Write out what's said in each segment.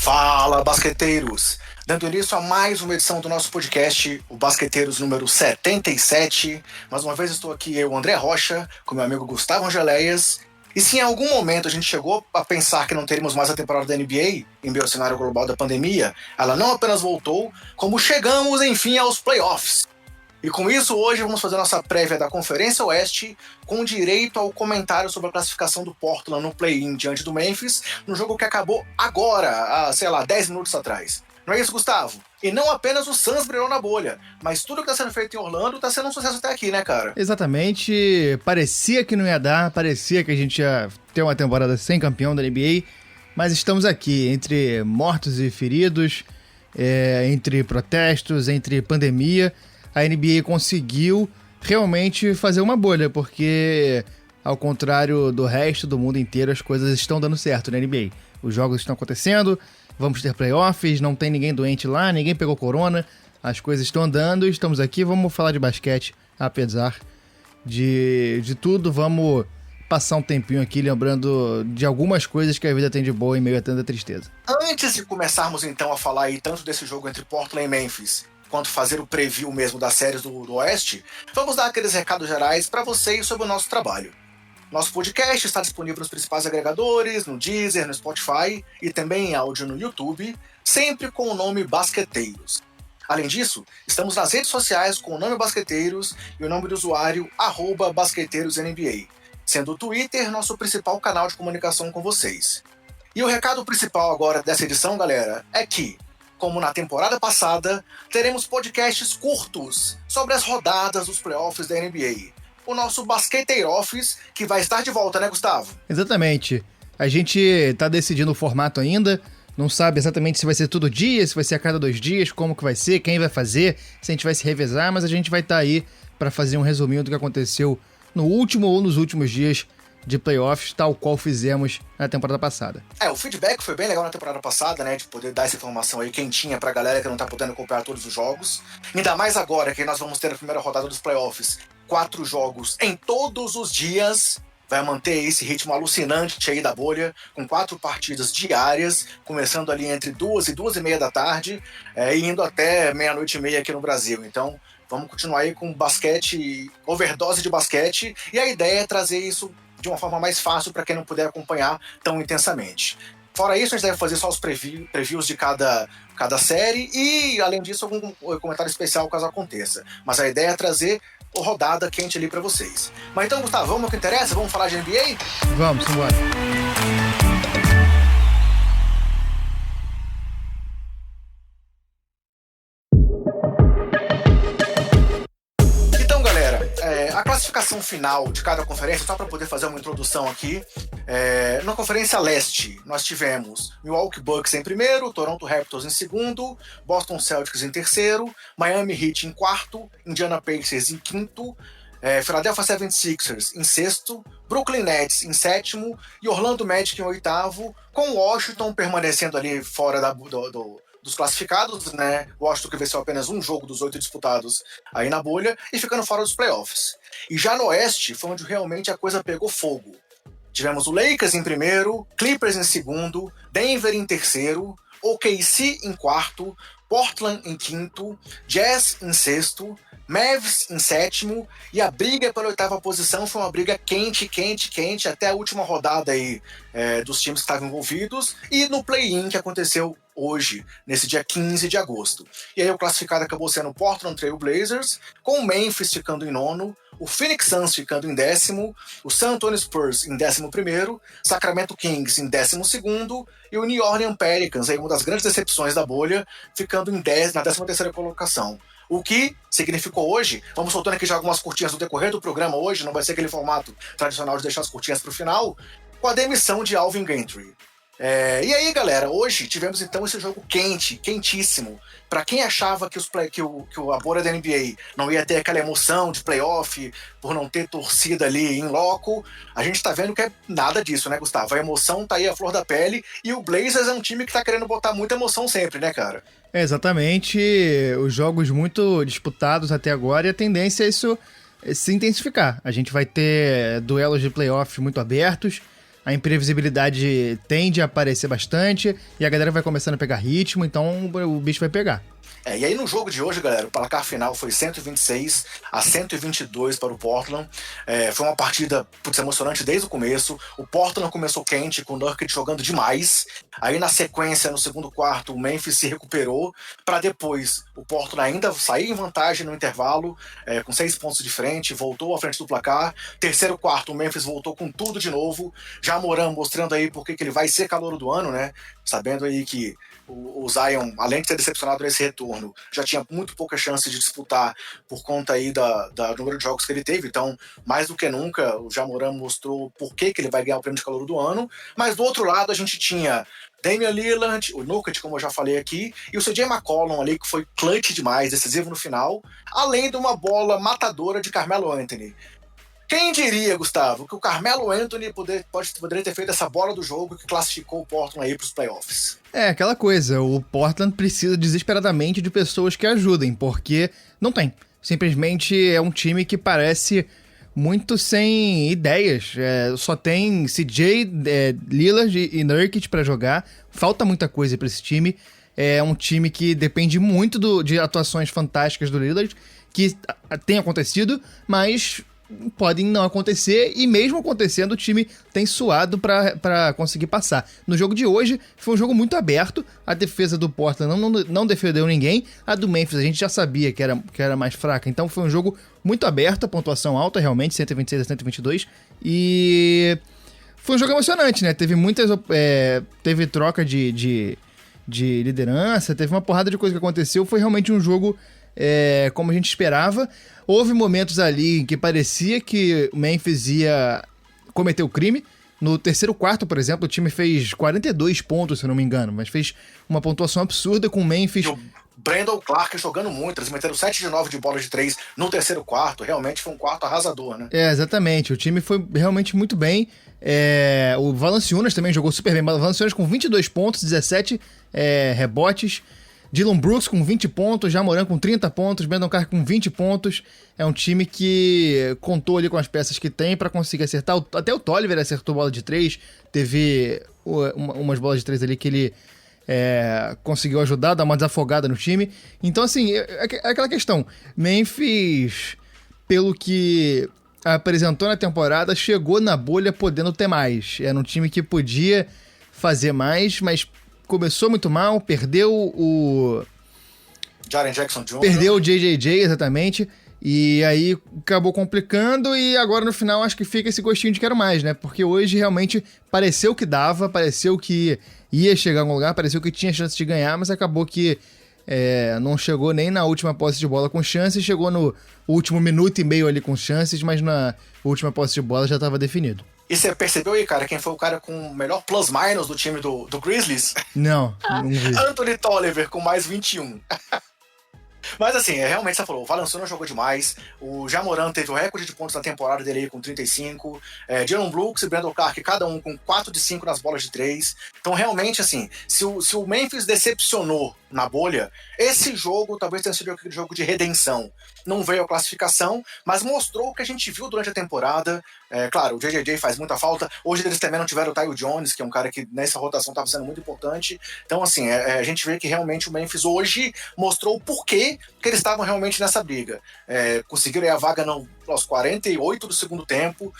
Fala, basqueteiros! Dando início a mais uma edição do nosso podcast, o Basqueteiros número 77. Mais uma vez estou aqui, eu, André Rocha, com meu amigo Gustavo Angeléias. E se em algum momento a gente chegou a pensar que não teríamos mais a temporada da NBA, em meio ao cenário global da pandemia, ela não apenas voltou, como chegamos, enfim, aos playoffs. E com isso, hoje vamos fazer nossa prévia da Conferência Oeste, com direito ao comentário sobre a classificação do Portland no play-in diante do Memphis, no jogo que acabou agora, há, 10 minutos atrás. Não é isso, Gustavo? E não apenas o Suns brilhou na bolha, mas tudo que está sendo feito em Orlando está sendo um sucesso até aqui, né, cara? Exatamente. Parecia que não ia dar, parecia que a gente ia ter uma temporada sem campeão da NBA, mas estamos aqui, entre mortos e feridos, entre protestos, entre pandemia. A NBA conseguiu realmente fazer uma bolha, porque, ao contrário do resto do mundo inteiro, as coisas estão dando certo na NBA. Os jogos estão acontecendo, vamos ter playoffs, não tem ninguém doente lá, ninguém pegou corona, as coisas estão andando, estamos aqui, vamos falar de basquete, apesar de tudo, vamos passar um tempinho aqui lembrando de algumas coisas que a vida tem de boa em meio a tanta tristeza. Antes de começarmos então a falar aí tanto desse jogo entre Portland e Memphis, quanto fazer o preview mesmo das séries do Oeste, vamos dar aqueles recados gerais para vocês sobre o nosso trabalho. Nosso podcast está disponível nos principais agregadores, no Deezer, no Spotify e também em áudio no YouTube, sempre com o nome Basqueteiros. Além disso, estamos nas redes sociais com o nome Basqueteiros e o nome do usuário @BasqueteirosNBA, sendo o Twitter nosso principal canal de comunicação com vocês. E o recado principal agora dessa edição, galera, é que, como na temporada passada, teremos podcasts curtos sobre as rodadas dos playoffs da NBA. O nosso Basqueteiro Office, que vai estar de volta, né, Gustavo? Exatamente. A gente tá decidindo o formato ainda, não sabe exatamente se vai ser todo dia, se vai ser a cada 2 dias, como que vai ser, quem vai fazer, se a gente vai se revezar, mas a gente vai estar aí para fazer um resuminho do que aconteceu no último ou nos últimos dias de playoffs, tal qual fizemos na temporada passada. O feedback foi bem legal na temporada passada, né, de poder dar essa informação aí quentinha pra galera que não tá podendo acompanhar todos os jogos. Ainda mais agora que nós vamos ter a primeira rodada dos playoffs, 4 jogos em todos os dias. Vai manter esse ritmo alucinante aí da bolha, com 4 partidas diárias, começando ali entre 2 e 2:30 da tarde, e indo até 00:30 aqui no Brasil. Então, vamos continuar aí com basquete, overdose de basquete, e a ideia é trazer isso de uma forma mais fácil para quem não puder acompanhar tão intensamente. Fora isso, a gente deve fazer só os previews de cada série e, além disso, algum comentário especial caso aconteça. Mas a ideia é trazer a rodada quente ali para vocês. Mas então, Gustavo, vamos ao que interessa? Vamos falar de NBA? Vamos, embora. A classificação final de cada conferência, só para poder fazer uma introdução aqui, na Conferência Leste nós tivemos Milwaukee Bucks em primeiro, Toronto Raptors em segundo, Boston Celtics em terceiro, Miami Heat em quarto, Indiana Pacers em quinto, Philadelphia 76ers em sexto, Brooklyn Nets em sétimo e Orlando Magic em oitavo, com Washington permanecendo ali fora dos classificados, né? Washington que venceu apenas um jogo dos 8 disputados aí na bolha e ficando fora dos playoffs. E já no Oeste foi onde realmente a coisa pegou fogo. Tivemos o Lakers em primeiro, Clippers em segundo, Denver em terceiro, OKC em quarto, Portland em quinto, Jazz em sexto, Mavs em sétimo, e a briga pela 8ª posição foi uma briga quente até a última rodada aí dos times que estavam envolvidos, e no play-in que aconteceu hoje, nesse dia 15 de agosto. E aí o classificado acabou sendo o Portland Trail Blazers, com o Memphis ficando em nono, o Phoenix Suns ficando em décimo, o San Antonio Spurs em 11º, Sacramento Kings em 12º e o New Orleans Pelicans, aí uma das grandes decepções da bolha, ficando na 13ª colocação. O que significou hoje, vamos soltando aqui já algumas curtinhas no decorrer do programa hoje, não vai ser aquele formato tradicional de deixar as curtinhas para o final, com a demissão de Alvin Gentry. E aí, galera, hoje tivemos então esse jogo quentíssimo. Pra quem achava que a bolha da NBA não ia ter aquela emoção de playoff, por não ter torcida ali em loco, a gente tá vendo que é nada disso, né, Gustavo? A emoção tá aí à flor da pele, e o Blazers é um time que tá querendo botar muita emoção sempre, né, cara? Exatamente, os jogos muito disputados até agora, e a tendência é isso se intensificar. A gente vai ter duelos de playoff muito abertos, a imprevisibilidade tende a aparecer bastante e a galera vai começando a pegar ritmo, então o bicho vai pegar. E aí no jogo de hoje, galera, o placar final foi 126-122 para o Portland. Foi uma partida emocionante desde o começo. O Portland começou quente, com o Nurkic jogando demais. Aí na sequência, no segundo quarto, o Memphis se recuperou, para depois o Portland ainda sair em vantagem no intervalo, com 6 pontos de frente, voltou à frente do placar. Terceiro quarto, o Memphis voltou com tudo de novo. Ja Morant mostrando aí porque que ele vai ser calouro do ano, né? Sabendo aí que o Zion, além de ser decepcionado nesse retorno, já tinha muito pouca chance de disputar por conta aí do número de jogos que ele teve. Então, mais do que nunca, o Ja Morant mostrou por que ele vai ganhar o prêmio de calouro do ano. Mas do outro lado, a gente tinha Damian Lillard, o Nurkic, como eu já falei aqui, e o CJ McCollum ali, que foi clutch demais, decisivo no final, além de uma bola matadora de Carmelo Anthony. Quem diria, Gustavo, que o Carmelo Anthony poderia ter feito essa bola do jogo que classificou o Portland aí para os playoffs? Aquela coisa, o Portland precisa desesperadamente de pessoas que ajudem, porque não tem. Simplesmente é um time que parece muito sem ideias. Só tem CJ, Lillard e Nurkic para jogar. Falta muita coisa para esse time. É um time que depende muito de atuações fantásticas do Lillard, que tem acontecido, mas podem não acontecer, e mesmo acontecendo, o time tem suado pra conseguir passar. No jogo de hoje, foi um jogo muito aberto, a defesa do Portland não defendeu ninguém, a do Memphis a gente já sabia que era mais fraca, então foi um jogo muito aberto, a pontuação alta realmente, 126-122, e foi um jogo emocionante, né? Teve teve troca de liderança, teve uma porrada de coisa que aconteceu, foi realmente um jogo como a gente esperava. Houve momentos ali em que parecia que o Memphis ia cometer o crime. No terceiro quarto, por exemplo, o time fez 42 pontos, se eu não me engano, mas fez uma pontuação absurda com o Memphis. E o Brandon Clark jogando muito, eles meteram 7 de 9 de bola de 3 no terceiro quarto, realmente foi um quarto arrasador, né? Exatamente, o time foi realmente muito bem. O Valanciunas também jogou super bem, o Valanciunas com 22 pontos, 17 rebotes. Dylan Brooks com 20 pontos, Ja Morant com 30 pontos, Brandon Clark com 20 pontos. É um time que contou ali com as peças que tem para conseguir acertar. Até o Tolliver acertou bola de 3. Teve umas bolas de 3 ali que ele conseguiu ajudar, dar uma desafogada no time. Então, assim, é aquela questão. Memphis, pelo que apresentou na temporada, chegou na bolha podendo ter mais. Era um time que podia fazer mais, mas começou muito mal, perdeu o Jaren Jackson Jr. Perdeu o JJJ, exatamente. E aí acabou complicando e agora no final acho que fica esse gostinho de quero mais, né? Porque hoje realmente pareceu que dava, pareceu que ia chegar em algum lugar, pareceu que tinha chance de ganhar, mas acabou que não chegou nem na última posse de bola com chances, chegou no último minuto e meio ali com chances, mas na última posse de bola já estava definido. E você percebeu aí, cara, quem foi o cara com o melhor plus-minus do time do Grizzlies? Não vi. Anthony Tolliver com mais 21. Mas assim, realmente você falou, o Valanciunas jogou demais, o Ja Morant teve o recorde de pontos na temporada dele aí com 35, Dylan Brooks e Brandon Clark, cada um com 4 de 5 nas bolas de 3. Então realmente assim, se o Memphis decepcionou na bolha, esse jogo talvez tenha sido aquele jogo de redenção. Não veio a classificação, mas mostrou o que a gente viu durante a temporada. Claro, o JJJ faz muita falta. Hoje eles também não tiveram o Tyus Jones, que é um cara que nessa rotação estava sendo muito importante. Então, assim, a gente vê que realmente o Memphis hoje mostrou o porquê que eles estavam realmente nessa briga. Conseguiram aí a vaga aos 48 do segundo tempo,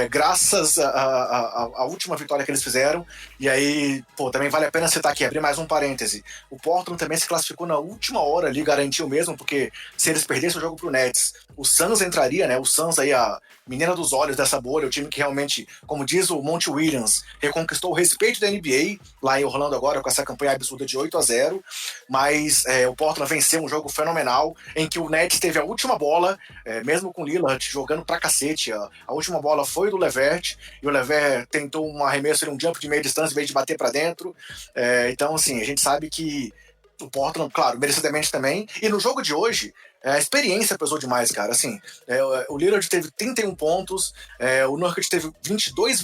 graças à última vitória que eles fizeram. E aí, também vale a pena citar aqui, abrir mais um parêntese. O Portland também se classificou na última hora ali, garantiu mesmo, porque se eles perdessem o jogo pro Nets, o Suns entraria, né? O Suns aí, a menina dos olhos dessa bolha, o time que realmente, como diz o Monty Williams, reconquistou o respeito da NBA, lá em Orlando agora, com essa campanha absurda de 8-0, mas o Portland venceu um jogo fenomenal, em que o Nets teve a última bola, mesmo com o Lillard jogando pra cacete, a última bola foi do Levert, e o Levert tentou um arremesso, um jump de meia distância, em vez de bater pra dentro. Então, assim, a gente sabe que o Portland, claro, merecidamente também, e no jogo de hoje, a experiência pesou demais, cara. Assim, o Lillard teve 31 pontos, o Nurkic teve 22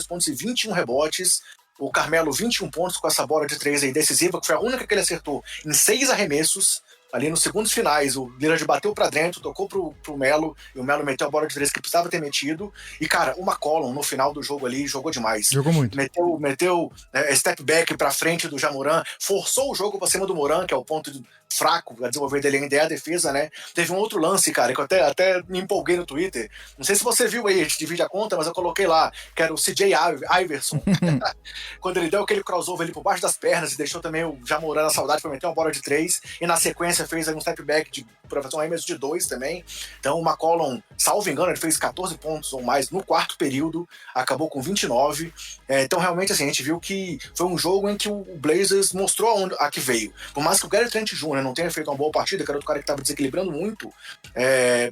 pontos e 21 rebotes. O Carmelo, 21 pontos com essa bola de 3 aí decisiva, que foi a única que ele acertou em 6 arremessos. ali nos segundos finais, o Lillard bateu pra dentro, tocou pro Melo, e o Melo meteu a bola de 3 que precisava ter metido, e cara, o McCollum no final do jogo ali jogou demais. Jogou muito. Meteu step back pra frente do Jamoran, forçou o jogo pra cima do Moran, que é o ponto fraco a desenvolver dele ainda é a defesa, né? Teve um outro lance, cara, que eu até me empolguei no Twitter, não sei se você viu aí, a gente divide a conta, mas eu coloquei lá, que era o CJ Iverson, quando ele deu aquele crossover ali por baixo das pernas e deixou também o Jamoran na saudade pra meter uma bola de 3, e na sequência fez aí um step back pra fazer um arremesso de 2 também. Então o McCollum, salvo engano, ele fez 14 pontos ou mais no quarto período, acabou com 29. Então realmente assim, a gente viu que foi um jogo em que o Blazers mostrou a que veio. Por mais que o Gary Trent Jr. não tenha feito uma boa partida, que era outro cara que estava desequilibrando muito,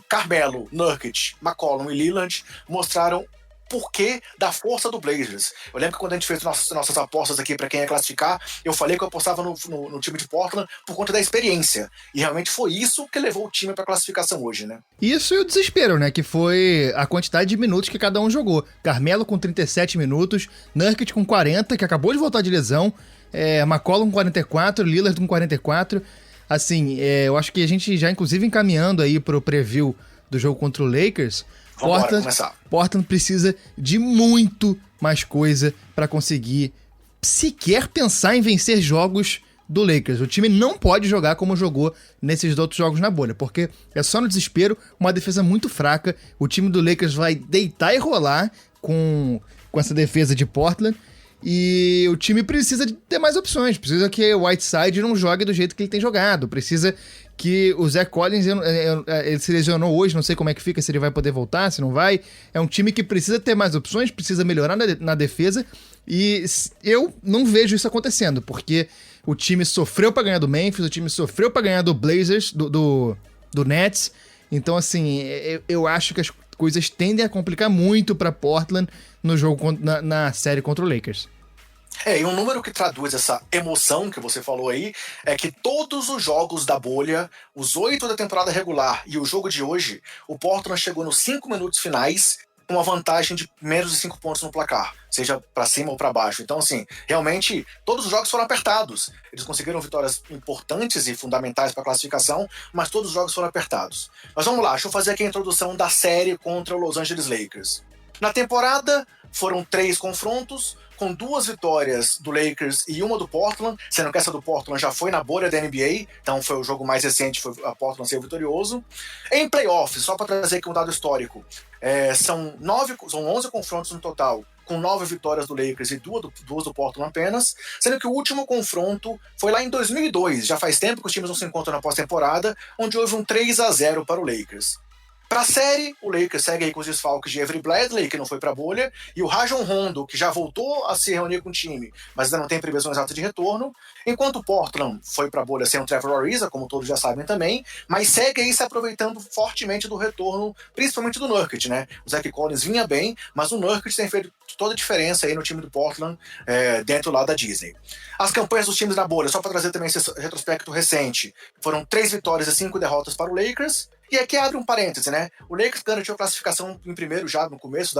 Carmelo, Nurkic, McCollum e Lillard mostraram porquê da força do Blazers. Eu lembro que quando a gente fez nossas apostas aqui para quem ia classificar, eu falei que eu apostava no time de Portland por conta da experiência. E realmente foi isso que levou o time para classificação hoje, né? Isso e o desespero, né? Que foi a quantidade de minutos que cada um jogou. Carmelo com 37 minutos, Nurkic com 40, que acabou de voltar de lesão, McCollum com 44, Lillard com 44. Assim, eu acho que a gente já, inclusive, encaminhando aí pro preview do jogo contra o Lakers, Portland precisa de muito mais coisa para conseguir sequer pensar em vencer jogos do Lakers. O time não pode jogar como jogou nesses outros jogos na bolha, porque é só no desespero, uma defesa muito fraca. O time do Lakers vai deitar e rolar com essa defesa de Portland. E o time precisa de ter mais opções. Precisa que o Whiteside não jogue do jeito que ele tem jogado. Precisa que o Zach Collins, ele se lesionou hoje, não sei como é que fica, se ele vai poder voltar, se não vai. É um time que precisa ter mais opções, precisa melhorar na defesa. E eu não vejo isso acontecendo, porque o time sofreu pra ganhar do Memphis, o time sofreu pra ganhar do Blazers, do Nets. Então, assim, eu acho que as coisas tendem a complicar muito pra Portland no jogo na série contra o Lakers. E um número que traduz essa emoção que você falou aí é que todos os jogos da bolha, os 8 da temporada regular e o jogo de hoje, o Portland chegou nos 5 minutos finais com uma vantagem de menos de 5 pontos no placar, seja pra cima ou pra baixo. Então, assim, realmente, todos os jogos foram apertados. Eles conseguiram vitórias importantes e fundamentais para a classificação, mas todos os jogos foram apertados. Mas vamos lá, deixa eu fazer aqui a introdução da série contra o Los Angeles Lakers. Na temporada, foram 3 confrontos, com 2 vitórias do Lakers e uma do Portland, sendo que essa do Portland já foi na bolha da NBA, então foi o jogo mais recente, foi a Portland ser vitorioso. Em playoffs, só para trazer aqui um dado histórico, são 11 confrontos no total, com 9 vitórias do Lakers e 2 do Portland apenas, sendo que o último confronto foi lá em 2002, já faz tempo que os times não se encontram na pós-temporada, onde houve um 3-0 para o Lakers. Pra série, o Lakers segue aí com os desfalques de Avery Bradley, que não foi pra bolha, e o Rajon Rondo, que já voltou a se reunir com o time, mas ainda não tem previsão exata de retorno, enquanto o Portland foi pra bolha sem o Trevor Ariza, como todos já sabem também, mas segue aí se aproveitando fortemente do retorno, principalmente do Nurkic, né? O Zach Collins vinha bem, mas o Nurkic tem feito toda a diferença aí no time do Portland, dentro lá da Disney. As campanhas dos times na bolha, só para trazer também esse retrospecto recente, foram 3 vitórias e 5 derrotas para o Lakers. E aqui abre um parêntese, né? O Lakers garantiu a classificação em primeiro já no começo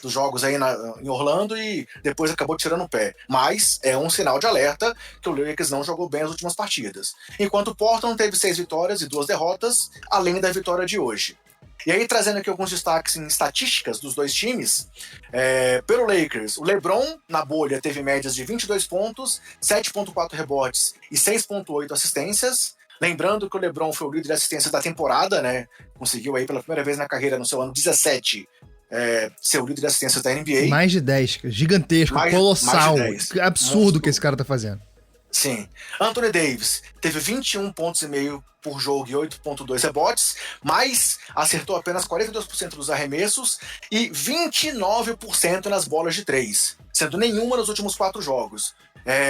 dos jogos aí em Orlando e depois acabou tirando o pé. Mas é um sinal de alerta que o Lakers não jogou bem as últimas partidas. Enquanto o Portland teve 6 vitórias e 2 derrotas, além da vitória de hoje. E aí, trazendo aqui alguns destaques em estatísticas dos dois times, pelo Lakers, o LeBron, na bolha, teve médias de 22 pontos, 7,4 rebotes e 6,8 assistências. Lembrando que o LeBron foi o líder de assistência da temporada, né? Conseguiu aí pela primeira vez na carreira, no seu ano 17, ser o líder de assistências da NBA. Mais de 10, gigantesco, colossal. Mais de 10. Absurdo que esse cara tá fazendo. Sim. Anthony Davis teve 21,5 pontos por jogo e 8,2 rebotes, mas acertou apenas 42% dos arremessos e 29% nas bolas de 3, sendo nenhuma nos últimos 4 jogos.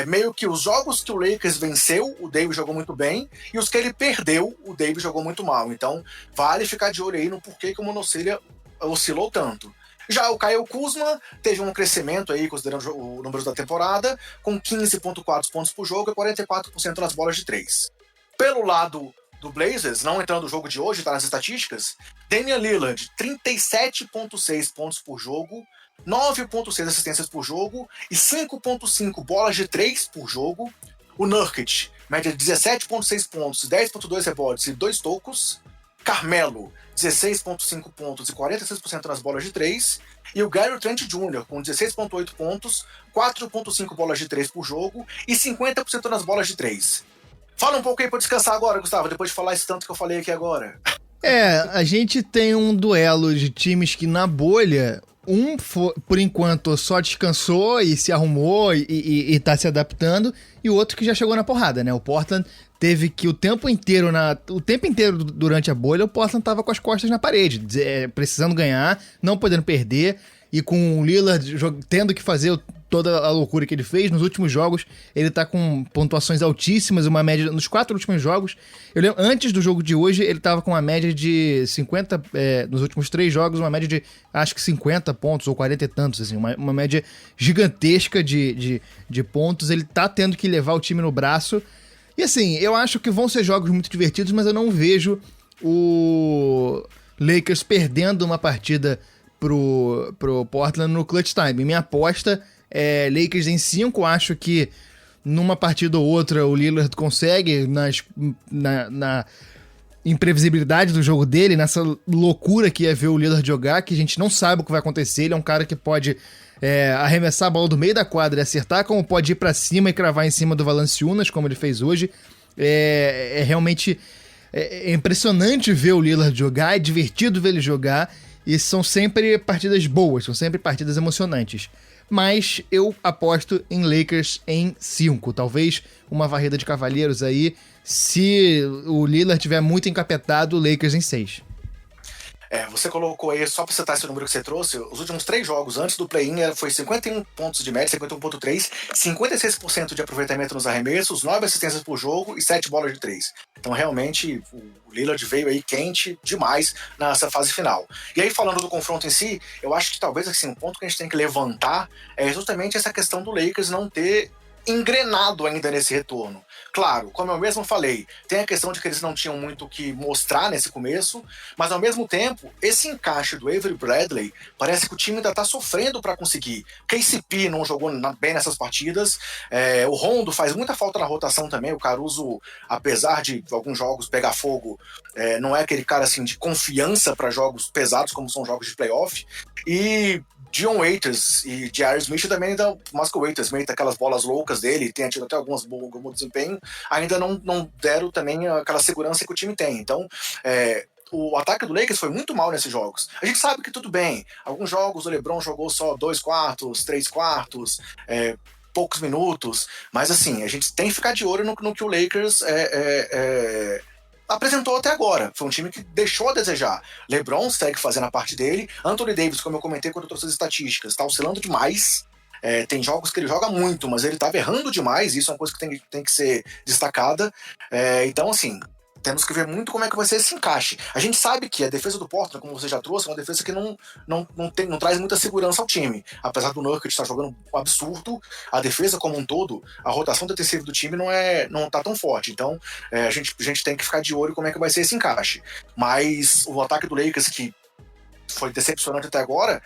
Meio que os jogos que o Lakers venceu, o Davis jogou muito bem, e os que ele perdeu, o Davis jogou muito mal. Então, vale ficar de olho aí no porquê que o monocelha oscilou tanto. Já o Kyle Kuzma teve um crescimento aí, considerando o número da temporada, com 15,4 pontos por jogo e 44% nas bolas de 3. Pelo lado do Blazers, não entrando no jogo de hoje, tá nas estatísticas, Damian Lillard, 37,6 pontos por jogo, 9,6 assistências por jogo e 5,5 bolas de 3 por jogo. O Nurkic, média de 17,6 pontos, 10,2 rebotes e 2 tocos. Carmelo, 16,5 pontos e 46% nas bolas de 3. E o Gary Trent Jr., com 16,8 pontos, 4,5 bolas de 3 por jogo e 50% nas bolas de 3. Fala um pouco aí pra descansar agora, Gustavo, depois de falar esse tanto que eu falei aqui agora. A gente tem um duelo de times que na bolha, por enquanto, só descansou e se arrumou e tá se adaptando, e o outro que já chegou na porrada, né? O Portland teve que o tempo inteiro durante a bolha, o Portland tava com as costas na parede, precisando ganhar, não podendo perder, e com o Lillard tendo que fazer toda a loucura que ele fez. Nos últimos jogos, ele tá com pontuações altíssimas, uma média nos 4 últimos jogos. Eu lembro, antes do jogo de hoje, ele tava com uma média de 50, nos últimos 3 jogos, uma média de, acho que 50 pontos, ou 40 e tantos, assim, uma média gigantesca de pontos. Ele tá tendo que levar o time no braço. E assim, eu acho que vão ser jogos muito divertidos, mas eu não vejo o Lakers perdendo uma partida pro Portland no clutch time. Minha aposta é Lakers em 5. Acho que numa partida ou outra o Lillard consegue, na imprevisibilidade do jogo dele, nessa loucura que é ver o Lillard jogar, que a gente não sabe o que vai acontecer. Ele é um cara que pode arremessar a bola do meio da quadra e acertar, como pode ir pra cima e cravar em cima do Valanciunas, como ele fez hoje. Realmente impressionante ver o Lillard jogar, é divertido ver ele jogar, e são sempre partidas boas, são sempre partidas emocionantes. Mas eu aposto em Lakers em 5. Talvez uma varrida de cavalheiros aí. Se o Lillard tiver muito encapetado, Lakers em 6. Você colocou aí, só pra citar esse número que você trouxe, os últimos 3 jogos antes do play-in foi 51 pontos de média, 51,3, 56% de aproveitamento nos arremessos, 9 assistências por jogo e 7 bolas de 3. Então, realmente, o Lillard veio aí quente demais nessa fase final. E aí, falando do confronto em si, eu acho que talvez assim, um ponto que a gente tem que levantar é justamente essa questão do Lakers não ter engrenado ainda nesse retorno. Claro, como eu mesmo falei, tem a questão de que eles não tinham muito o que mostrar nesse começo, mas ao mesmo tempo, esse encaixe do Avery Bradley, parece que o time ainda tá sofrendo para conseguir. KCP não jogou bem nessas partidas, o Rondo faz muita falta na rotação também, o Caruso, apesar de alguns jogos pegar fogo, não é aquele cara assim de confiança para jogos pesados como são jogos de playoff, e Dion Waiters e J.R. Smith também ainda, mais que o Waiters, meio aquelas bolas loucas dele, tem tido até algum bom desempenho, ainda não deram também aquela segurança que o time tem. Então, o ataque do Lakers foi muito mal nesses jogos. A gente sabe que tudo bem, alguns jogos o LeBron jogou só 2 quartos, 3 quartos, poucos minutos, mas assim, a gente tem que ficar de olho no que o Lakers apresentou até agora. Foi um time que deixou a desejar. LeBron segue fazendo a parte dele. Anthony Davis, como eu comentei quando eu trouxe as estatísticas, tá oscilando demais. Tem jogos que ele joga muito, mas ele tava errando demais. Isso é uma coisa que tem que ser destacada. Então, assim, temos que ver muito como é que vai ser esse encaixe. A gente sabe que a defesa do Portland, como você já trouxe, é uma defesa que não traz muita segurança ao time. Apesar do Nurkic estar jogando um absurdo, a defesa como um todo, a rotação defensiva do time não tá tão forte. Então, a gente tem que ficar de olho como é que vai ser esse encaixe. Mas o ataque do Lakers, que foi decepcionante até agora,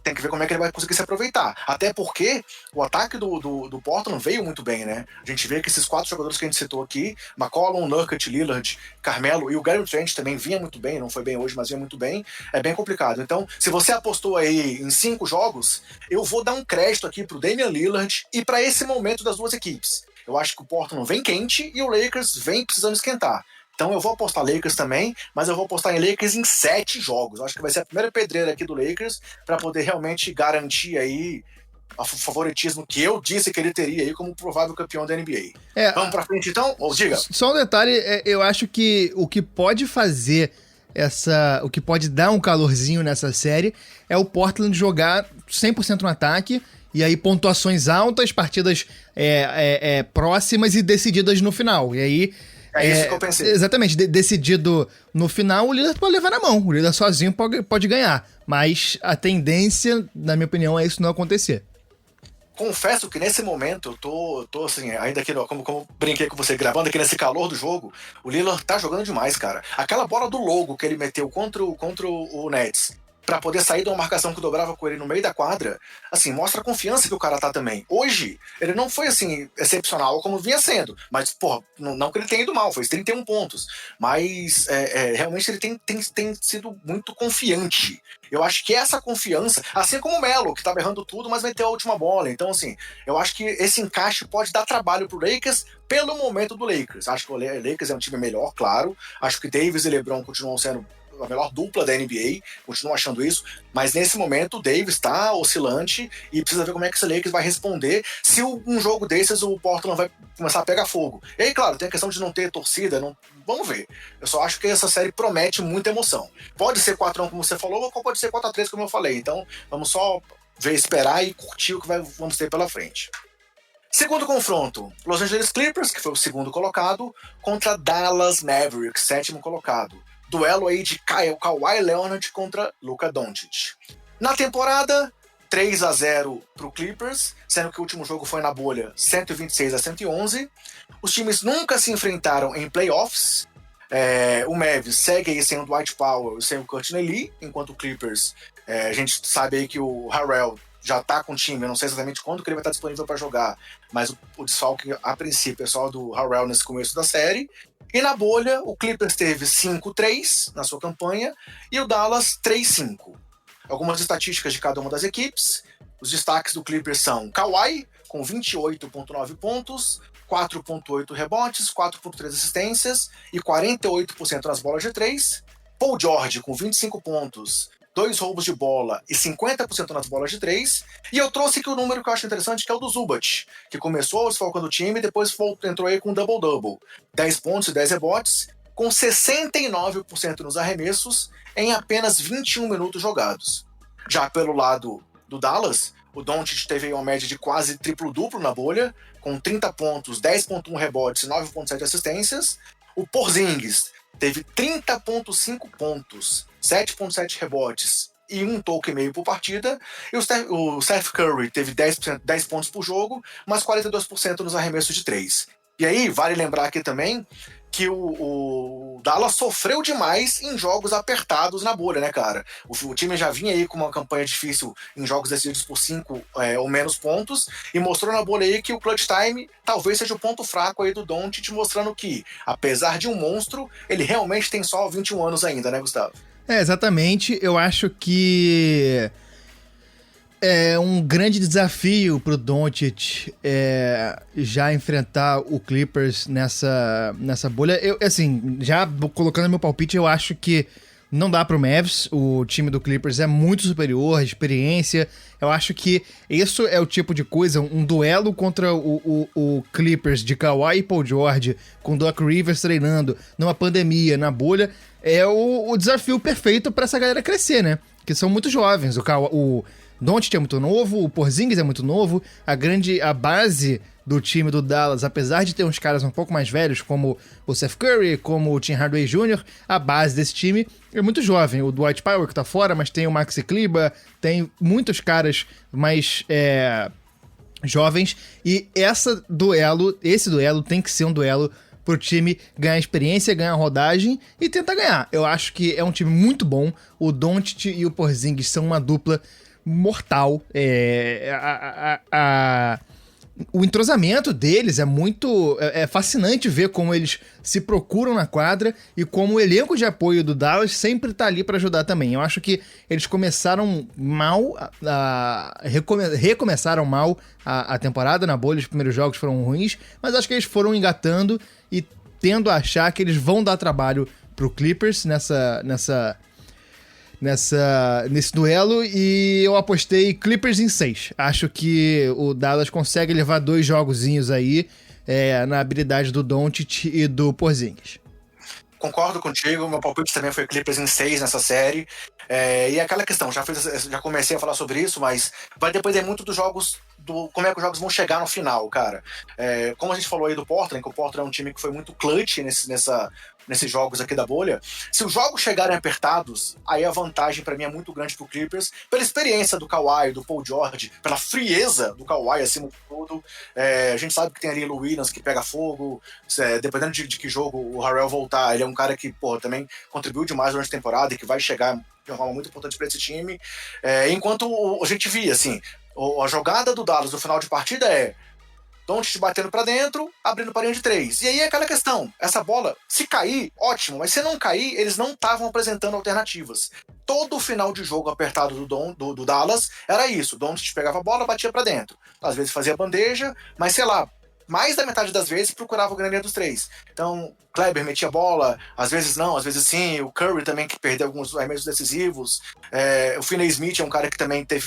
tem que ver como é que ele vai conseguir se aproveitar. Até porque o ataque do Portland veio muito bem, né? A gente vê que esses 4 jogadores que a gente citou aqui, McCollum, Nurkic, Lillard, Carmelo e o Gary Trent também vinha muito bem, não foi bem hoje, mas vinha muito bem. É bem complicado. Então, se você apostou aí em 5 jogos, eu vou dar um crédito aqui pro Damian Lillard e para esse momento das duas equipes. Eu acho que o Portland vem quente e o Lakers vem precisando esquentar. Então eu vou apostar Lakers também, mas eu vou apostar em Lakers em 7 jogos. Eu acho que vai ser a primeira pedreira aqui do Lakers para poder realmente garantir aí o favoritismo que eu disse que ele teria aí como provável campeão da NBA. Vamos pra frente então? Ou diga. Só um detalhe, eu acho que o que pode fazer o que pode dar um calorzinho nessa série é o Portland jogar 100% no ataque, e aí pontuações altas, partidas próximas e decididas no final. E aí isso que eu pensei. Exatamente, decidido no final, o Lillard pode levar na mão. O Lillard sozinho pode ganhar. Mas a tendência, na minha opinião, é isso não acontecer. Confesso que nesse momento eu tô assim, ainda aqui, como brinquei com você, gravando aqui nesse calor do jogo, o Lillard tá jogando demais, cara. Aquela bola do logo que ele meteu contra o Nets, pra poder sair de uma marcação que dobrava com ele no meio da quadra, assim, mostra a confiança que o cara tá também. Hoje, ele não foi, assim, excepcional como vinha sendo, mas, pô, não que ele tenha ido mal, fez 31 pontos, mas realmente ele tem sido muito confiante. Eu acho que essa confiança, assim como o Melo, que tava errando tudo, mas meteu a última bola, então, assim, eu acho que esse encaixe pode dar trabalho pro Lakers pelo momento do Lakers. Acho que o Lakers é um time melhor, claro, acho que Davis e LeBron continuam sendo a melhor dupla da NBA, continuo achando isso, mas nesse momento o Davis está oscilante e precisa ver como é que esse Lakers vai responder se um jogo desses o Portland vai começar a pegar fogo. E aí, claro, tem a questão de não ter torcida, vamos ver. Eu só acho que essa série promete muita emoção. Pode ser 4-1 como você falou, ou pode ser 4-3 como eu falei, então vamos só ver, esperar e curtir o que vamos ter pela frente. Segundo confronto, Los Angeles Clippers, que foi o segundo colocado, contra Dallas Mavericks, sétimo colocado. Duelo aí de Kawhi Leonard contra Luka Doncic. Na temporada, 3-0 pro Clippers, sendo que o último jogo foi na bolha, 126-111. Os times nunca se enfrentaram em playoffs. O Mavs segue aí sem o Dwight Powell e sem o Courtney Lee, enquanto o Clippers, a gente sabe aí que o Harrell já tá com o time, eu não sei exatamente quando que ele vai estar disponível para jogar, mas o desfalque, a princípio, é só do Harrell nesse começo da série. E na bolha, o Clippers teve 5-3 na sua campanha e o Dallas 3-5. Algumas estatísticas de cada uma das equipes. Os destaques do Clippers são Kawhi, com 28,9 pontos, 4,8 rebotes, 4,3 assistências e 48% nas bolas de 3. Paul George, com 25 pontos, 2 roubos de bola e 50% nas bolas de 3. E eu trouxe aqui o número que eu acho interessante, que é o do Zubac, que começou desfalcando o time e depois entrou aí com double-double. 10 pontos e 10 rebotes, com 69% nos arremessos em apenas 21 minutos jogados. Já pelo lado do Dallas, o Doncic teve aí uma média de quase triplo-duplo na bolha, com 30 pontos, 10,1 rebotes e 9,7 assistências. O Porzingis teve 30,5 pontos, 7,7 rebotes e 1 toque e meio por partida. E o Steph Curry teve 10 pontos por jogo, mas 42% nos arremessos de 3. E aí, vale lembrar aqui também que o Dallas sofreu demais em jogos apertados na bolha, né, cara? O time já vinha aí com uma campanha difícil em jogos decididos por 5 ou menos pontos e mostrou na bolha aí que o clutch time talvez seja o ponto fraco aí do Doncic, mostrando que, apesar de um monstro, ele realmente tem só 21 anos ainda, né, Gustavo? Exatamente. Eu acho que é um grande desafio pro Doncic já enfrentar o Clippers nessa bolha. Eu, assim, já colocando meu palpite, eu acho que não dá pro Mavs. O time do Clippers é muito superior, experiência. Eu acho que isso é o tipo de coisa, um duelo contra o Clippers de Kawhi e Paul George, com Doc Rivers treinando numa pandemia, na bolha, é o desafio perfeito pra essa galera crescer, né? Que são muito jovens. O Doncic é muito novo, o Porzingis é muito novo, a base do time do Dallas, apesar de ter uns caras um pouco mais velhos, como o Seth Curry, como o Tim Hardaway Jr., a base desse time é muito jovem. O Dwight Powell, que tá fora, mas tem o Maxi Kleber, tem muitos caras mais jovens, e esse duelo tem que ser um duelo pro time ganhar experiência, ganhar rodagem e tentar ganhar. Eu acho que é um time muito bom. O Doncic e o Porzingis são uma dupla mortal. O entrosamento deles é muito... É fascinante ver como eles se procuram na quadra e como o elenco de apoio do Dallas sempre tá ali pra ajudar também. Eu acho que eles começaram mal, recomeçaram mal a temporada na bolha. Os primeiros jogos foram ruins, mas acho que eles foram engatando e tendo a achar que eles vão dar trabalho pro Clippers nesse duelo, e eu apostei Clippers em 6. Acho que o Dallas consegue levar 2 jogozinhos aí na habilidade do Doncic e do Porzingis. Concordo contigo, meu palpite também foi Clippers em 6 nessa série. E aquela questão, já comecei a falar sobre isso, mas vai depender muito dos jogos, como é que os jogos vão chegar no final, cara. Como a gente falou aí do Portland, que o Portland é um time que foi muito clutch nesses jogos aqui da bolha. Se os jogos chegarem apertados, aí a vantagem pra mim é muito grande pro Clippers, pela experiência do Kawhi, do Paul George, pela frieza do Kawhi acima de tudo. A gente sabe que tem ali o Williams que pega fogo, dependendo de que jogo o Harrell voltar, ele é um cara que, também contribuiu demais durante a temporada e que vai chegar de uma forma muito importante para esse time. Enquanto a gente via, assim, a jogada do Dallas no final de partida é Doncic batendo pra dentro, abrindo para linha de 3. E aí é aquela questão, essa bola, se cair, ótimo, mas se não cair, eles não estavam apresentando alternativas. Todo final de jogo apertado do Dallas era isso, o Doncic pegava a bola, batia pra dentro. Às vezes fazia bandeja, mas sei lá, mais da metade das vezes procurava o grande dos 3. Então, Kleber metia a bola, às vezes não, às vezes sim, o Curry também que perdeu alguns arremessos decisivos, o Finney Smith é um cara que também teve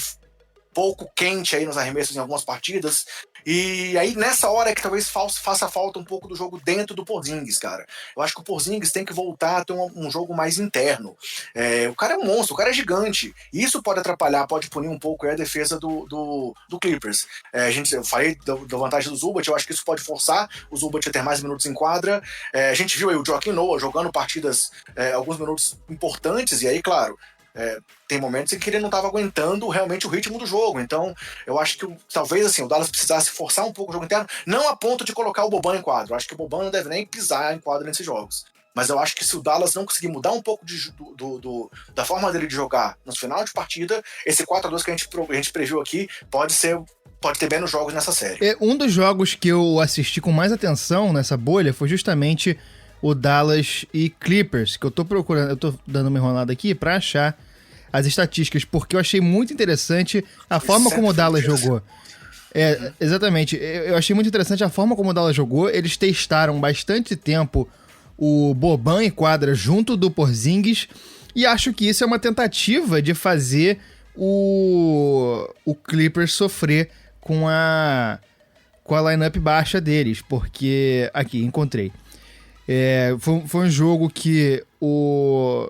pouco quente aí nos arremessos em algumas partidas. E aí, nessa hora é que talvez faça falta um pouco do jogo dentro do Porzingis, cara. Eu acho que o Porzingis tem que voltar a ter um jogo mais interno. O cara é um monstro, o cara é gigante. E isso pode atrapalhar, pode punir um pouco a defesa do Clippers. Eu falei da vantagem do Zubat, eu acho que isso pode forçar o Zubat a ter mais minutos em quadra. A gente viu aí o Joakim Noah jogando partidas, alguns minutos importantes, e aí, claro, tem momentos em que ele não estava aguentando realmente o ritmo do jogo. Então, eu acho que talvez assim, o Dallas precisasse forçar um pouco o jogo interno, não a ponto de colocar o Boban em quadro. Eu acho que o Boban não deve nem pisar em quadro nesses jogos. Mas eu acho que se o Dallas não conseguir mudar um pouco da forma dele de jogar no final de partida, esse 4-2 que a gente previu aqui pode ter menos jogos nessa série. Um dos jogos que eu assisti com mais atenção nessa bolha foi justamente o Dallas e Clippers, que eu tô procurando, eu tô dando uma enrolada aqui pra achar as estatísticas, porque eu achei muito interessante a forma como o Dallas jogou. Exatamente, eu achei muito interessante a forma como o Dallas jogou. Eles testaram bastante tempo o Boban em quadra junto do Porzingis, e acho que isso é uma tentativa de fazer o Clippers sofrer com a lineup baixa deles, porque aqui, encontrei. Foi um jogo que o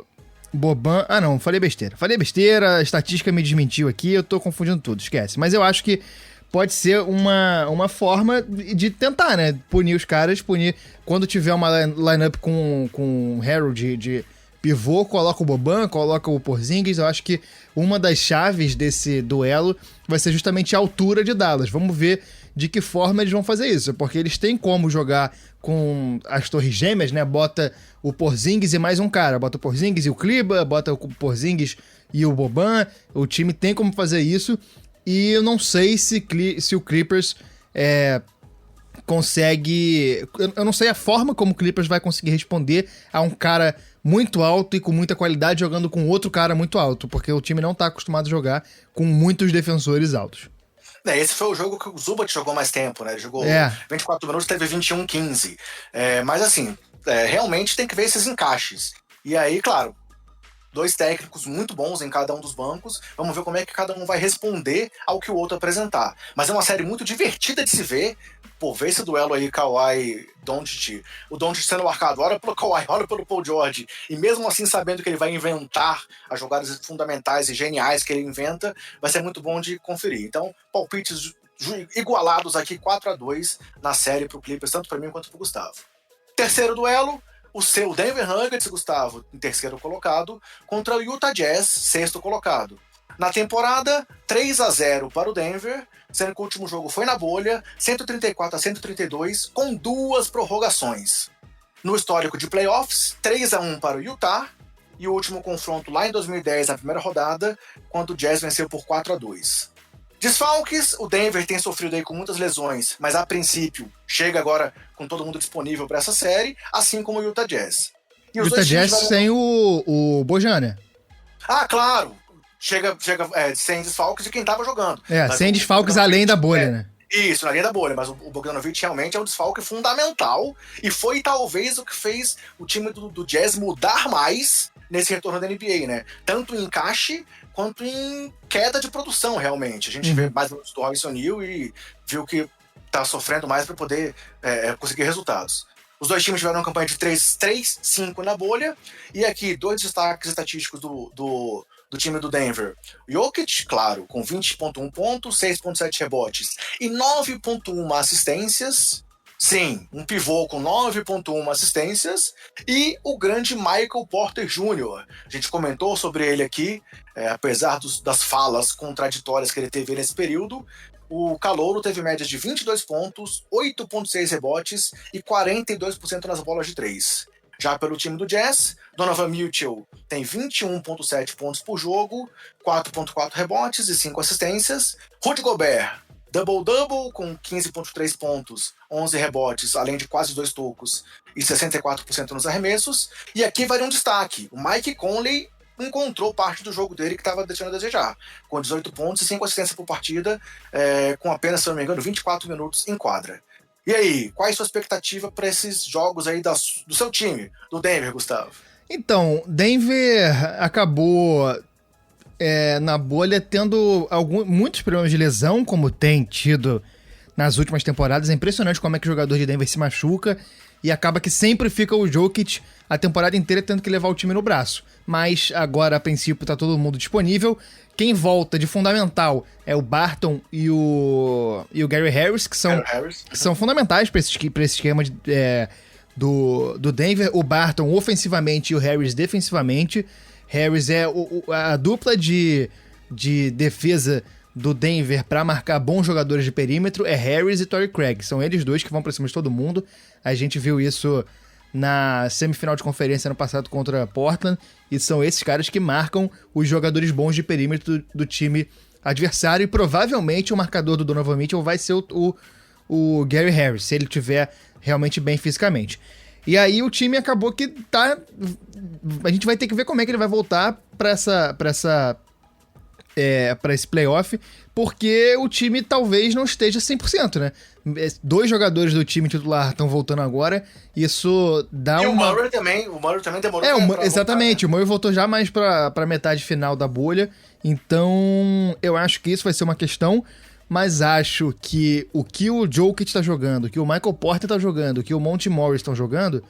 Boban... Ah, não, falei besteira, a estatística me desmentiu aqui, eu tô confundindo tudo, esquece. Mas eu acho que pode ser uma forma de tentar, né? Punir os caras, quando tiver uma lineup com Harold de pivô, coloca o Boban, coloca o Porzingis. Eu acho que uma das chaves desse duelo vai ser justamente a altura de Dallas. Vamos ver de que forma eles vão fazer isso, porque eles têm como jogar com as torres gêmeas, né? Bota o Porzingis e mais um cara, bota o Porzingis e o Kliba, bota o Porzingis e o Boban. O time tem como fazer isso, e eu não sei se o Clippers consegue... Eu não sei a forma como o Clippers vai conseguir responder a um cara muito alto e com muita qualidade jogando com outro cara muito alto, porque o time não tá acostumado a jogar com muitos defensores altos. Esse foi o jogo que o Zubat jogou mais tempo, né? Ele jogou 24 minutos, teve 21-15. Mas assim, realmente tem que ver esses encaixes. E aí, claro, 2 técnicos muito bons em cada um dos bancos. Vamos ver como é que cada um vai responder ao que o outro apresentar. Mas é uma série muito divertida de se ver. Pô, ver esse duelo aí, Kawhi, Doncic, o Doncic sendo marcado, olha pelo Kawhi, olha pelo Paul George, e mesmo assim sabendo que ele vai inventar as jogadas fundamentais e geniais que ele inventa, vai ser muito bom de conferir. Então, palpites igualados aqui, 4-2 na série pro Clippers, tanto para mim quanto pro Gustavo. Terceiro duelo, o seu Denver Nuggets, Gustavo, em terceiro colocado, contra o Utah Jazz, sexto colocado. Na temporada, 3-0 para o Denver, sendo que o último jogo foi na bolha, 134-132, com 2 prorrogações. No histórico de playoffs, 3-1 para o Utah, e o último confronto lá em 2010, na primeira rodada, quando o Jazz venceu por 4-2. Desfalques, o Denver tem sofrido aí com muitas lesões, mas a princípio chega agora com todo mundo disponível para essa série, assim como o Utah Jazz. E os Utah Jazz sem o Bojan, né? Ah, claro! Chega sem desfalques de quem tava jogando. Sem desfalques além da bolha, né? Isso, na linha da bolha, mas o Bogdanovic realmente é um desfalque fundamental e foi talvez o que fez o time do Jazz mudar mais nesse retorno da NBA, né? Tanto em encaixe quanto em queda de produção, realmente. A gente vê mais minutos do Royce O'Neal e viu que tá sofrendo mais para poder conseguir resultados. Os dois times tiveram uma campanha de 3-5 na bolha, e aqui 2 destaques estatísticos do time do Denver. Jokic, claro, com 20.1 pontos, 6.7 rebotes e 9.1 assistências. Sim, um pivô com 9.1 assistências. E o grande Michael Porter Jr. A gente comentou sobre ele aqui, apesar das falas contraditórias que ele teve nesse período. O calouro teve médias de 22 pontos, 8.6 rebotes e 42% nas bolas de 3. Já pelo time do Jazz, Donovan Mitchell tem 21,7 pontos por jogo, 4,4 rebotes e 5 assistências. Rudy Gobert, double-double com 15,3 pontos, 11 rebotes, além de quase 2 tocos e 64% nos arremessos. E aqui vai um destaque, o Mike Conley encontrou parte do jogo dele que estava deixando a desejar, com 18 pontos e 5 assistências por partida, com apenas, se não me engano, 24 minutos em quadra. E aí, qual é a sua expectativa para esses jogos aí do seu time, do Denver, Gustavo? Então, Denver acabou na bolha tendo muitos problemas de lesão, como tem tido nas últimas temporadas. É impressionante como é que o jogador de Denver se machuca e acaba que sempre fica o Jokic a temporada inteira tendo que levar o time no braço. Mas agora, a princípio, tá todo mundo disponível. Quem volta de fundamental é o Barton e o Gary Harris, que são fundamentais para esse esquema do Denver. O Barton ofensivamente e o Harris defensivamente. Harris é a dupla de defesa do Denver para marcar bons jogadores de perímetro. É Harris e Torrey Craig. São eles dois que vão pra cima de todo mundo. A gente viu isso na semifinal de conferência ano passado contra Portland, e são esses caras que marcam os jogadores bons de perímetro do time adversário, e provavelmente o marcador do Donovan Mitchell vai ser o Gary Harris, se ele estiver realmente bem fisicamente. E aí o time acabou que tá... A gente vai ter que ver como é que ele vai voltar pra esse playoff, porque o time talvez não esteja 100%, né? 2 jogadores do time titular estão voltando agora, isso dá o Murray também demorou exatamente, voltar, né? O Murray voltou já mais pra metade final da bolha, então eu acho que isso vai ser uma questão, mas acho que o Jokic tá jogando, o que o Michael Porter tá jogando, o que o Monte Morris estão jogando,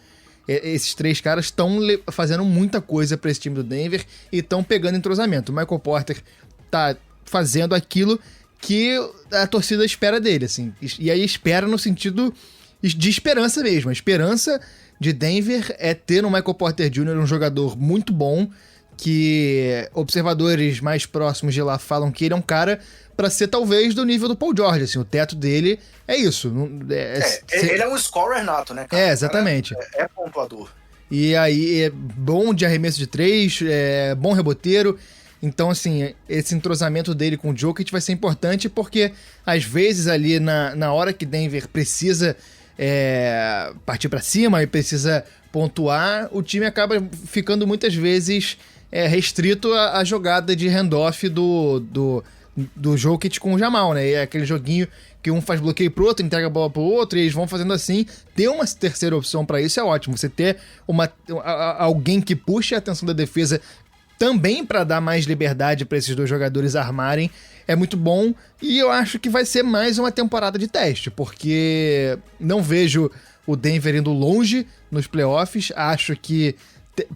esses 3 caras estão fazendo muita coisa pra esse time do Denver e estão pegando entrosamento. O Michael Porter tá fazendo aquilo que a torcida espera dele, assim. E aí espera no sentido de esperança mesmo. A esperança de Denver é ter no Michael Porter Jr. um jogador muito bom, que observadores mais próximos de lá falam que ele é um cara pra ser talvez do nível do Paul George, assim. O teto dele é isso. Ele é um scorer nato, né, cara? Exatamente. É pontuador. E aí é bom de arremesso de 3, é bom reboteiro. Então, assim, esse entrosamento dele com o Jokic vai ser importante, porque às vezes ali na hora que Denver precisa partir pra cima e precisa pontuar, o time acaba ficando muitas vezes restrito à jogada de handoff do Jokic com o Jamal, né? É aquele joguinho que um faz bloqueio pro outro, entrega a bola pro outro, e eles vão fazendo assim. Ter uma terceira opção pra isso é ótimo. Você ter alguém que puxe a atenção da defesa também para dar mais liberdade para esses 2 jogadores armarem é muito bom, e eu acho que vai ser mais uma temporada de teste, porque não vejo o Denver indo longe nos playoffs. Acho que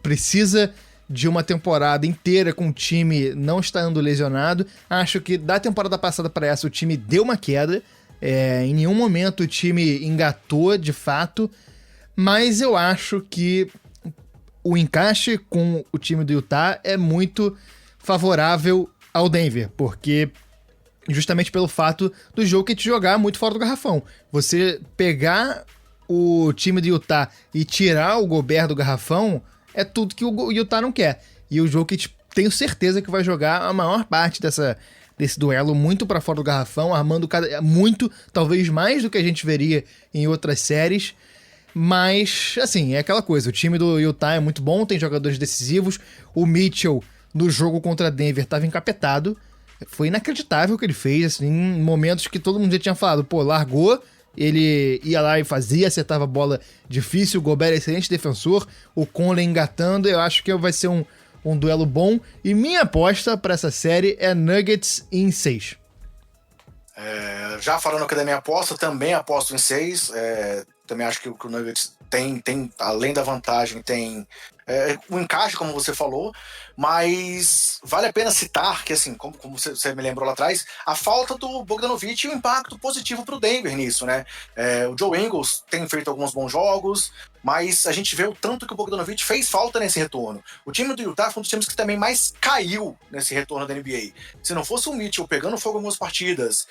precisa de uma temporada inteira com o time não estando lesionado. Acho que da temporada passada para essa o time deu uma queda, em nenhum momento o time engatou de fato, mas eu acho que o encaixe com o time do Utah é muito favorável ao Denver, porque justamente pelo fato do Jokic jogar muito fora do garrafão. Você pegar o time do Utah e tirar o Gobert do garrafão é tudo que o Utah não quer. E o Jokic, tenho certeza que vai jogar a maior parte desse duelo muito pra fora do garrafão, armando muito, talvez mais do que a gente veria em outras séries. Mas, assim, é aquela coisa, o time do Utah é muito bom, tem jogadores decisivos. O Mitchell, no jogo contra Denver, estava encapetado. Foi inacreditável o que ele fez, assim, em momentos que todo mundo já tinha falado, pô, largou, ele ia lá e fazia, acertava a bola difícil. O Gobert é excelente defensor, o Conley engatando. Eu acho que vai ser um duelo bom. E minha aposta para essa série é Nuggets em 6. Já falando aqui da minha aposta, também aposto em 6. Também acho que o Nuggets tem, além da vantagem, tem o encaixe, como você falou, mas vale a pena citar que, assim, como você me lembrou lá atrás, a falta do Bogdanovic e o impacto positivo para o Denver nisso, né? O Joe Ingles tem feito alguns bons jogos, mas a gente vê o tanto que o Bogdanovic fez falta nesse retorno. O time do Utah foi um dos times que também mais caiu nesse retorno da NBA. Se não fosse o Mitchell pegando fogo em algumas partidas,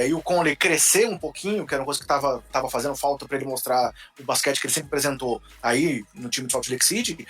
e o Conley crescer um pouquinho, que era uma coisa que estava fazendo falta para ele mostrar o basquete que ele sempre apresentou aí no time do Salt Lake City,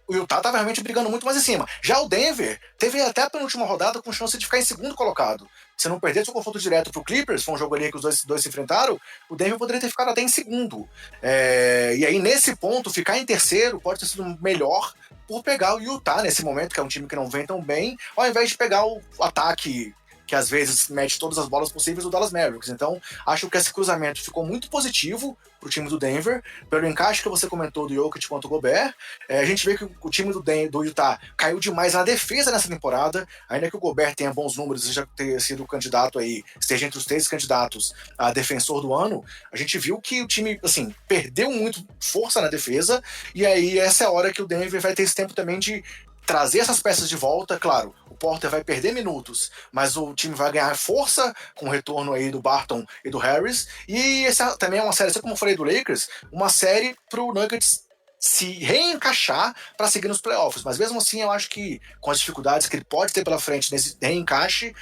o Utah estava realmente brigando muito mais em cima. Já o Denver teve até a penúltima rodada com chance de ficar em segundo colocado. Se não perdesse o confronto direto pro Clippers, foi um jogo ali que os dois se enfrentaram, o Denver poderia ter ficado até em segundo. E aí, nesse ponto, ficar em terceiro pode ter sido melhor por pegar o Utah nesse momento, que é um time que não vem tão bem, ao invés de pegar o ataque que às vezes mete todas as bolas possíveis do Dallas Mavericks. Então, acho que esse cruzamento ficou muito positivo pro time do Denver, pelo encaixe que você comentou do Jokic quanto o Gobert. A gente vê que o time do Utah caiu demais na defesa nessa temporada, ainda que o Gobert tenha bons números e já tenha sido candidato aí, esteja entre os 3 candidatos a defensor do ano, a gente viu que o time, assim, perdeu muito força na defesa, e aí essa é a hora que o Denver vai ter esse tempo também de trazer essas peças de volta. Claro, o Porter vai perder minutos, mas o time vai ganhar força com o retorno aí do Barton e do Harris, e essa também é uma série, assim como eu falei do Lakers, uma série pro Nuggets se reencaixar para seguir nos playoffs, mas mesmo assim eu acho que com as dificuldades que ele pode ter pela frente nesse reencaixe,